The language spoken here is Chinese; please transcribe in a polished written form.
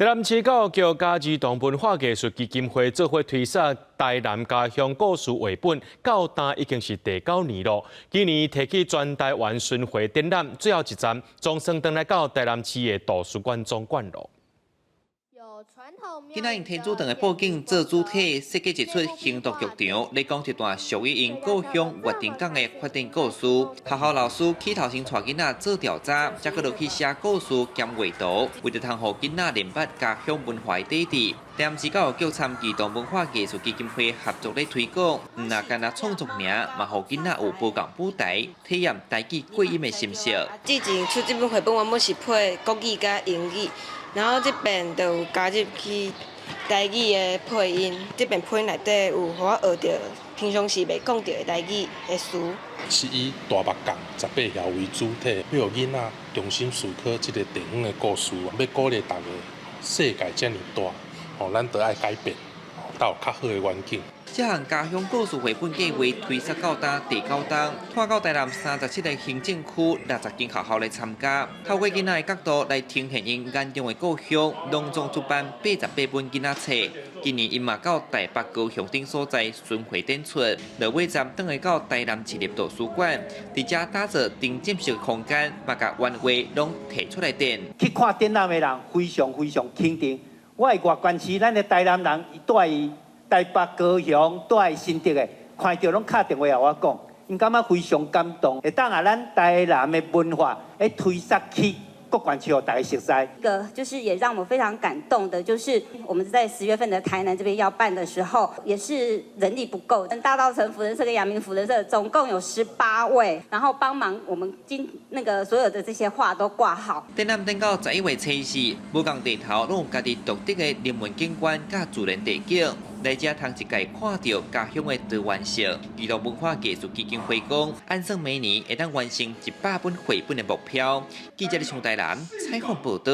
台南市教育局甲儿童文化艺术基金会做伙推展台南家乡故事绘本到单已经是第9年了。今年提起全台湾巡回展览，最后一站总算登来到台南市的图书馆总馆了。 今仔用天主堂的布景做主体，设计一出行动剧场，来讲一段属于因故乡月定港的发展故事。学校老师起头先带囡仔做调查，再去落去写故事兼画图，为着通互囡仔联捌家乡文化的底蕴。台南市教育局参儿童文化艺术基金会合作来推广，唔那干那创作尔，嘛互囡仔有不同舞台体验台语过音的心情。之前出这本绘本，原本是配国语加英语。 然后这边就有加入去台语的配音，这边配音内底有互我学到平常时袂讲到的台语的词。是以大目共18条为主体，要囡仔重新思考这个地方的故事，要鼓励大家世界这么大，咱都爱改变，才有较好的环境。 这项家乡故事绘本计划推出到第9弹，拖到台南37个行政区60间学校来参加，透过囡仔的角度来呈现因眼中的故乡，隆重出版88本囡仔册。今年因嘛到台北、高雄等所在巡回展出，落尾站转来到台南市立图书馆，伫遮打造沉浸式的空间，嘛甲原画拢摕出来展。去看展览的人非常肯定，我的外观市，咱的台南人对。 台北、高雄、在新竹的，看到拢打电话我讲，因感觉非常感动，会当啊咱台南的文化，推萨去各县市，大家熟悉。一个就是也让我非常感动的，就是我们在10月份的台南这边要办的时候，也是人力不够，大稻埕辅仁社跟阳明辅仁社总共有18位，然后帮忙我们所有的这些画都挂好。展览等到11月初4，武港地头拢有家己独特的人文景观甲自然地景。 来这通一概看到家乡的多元性，儿童文化艺术基金会讲，按算每年会当完成100本绘本的目标。记者李从台南采访报道。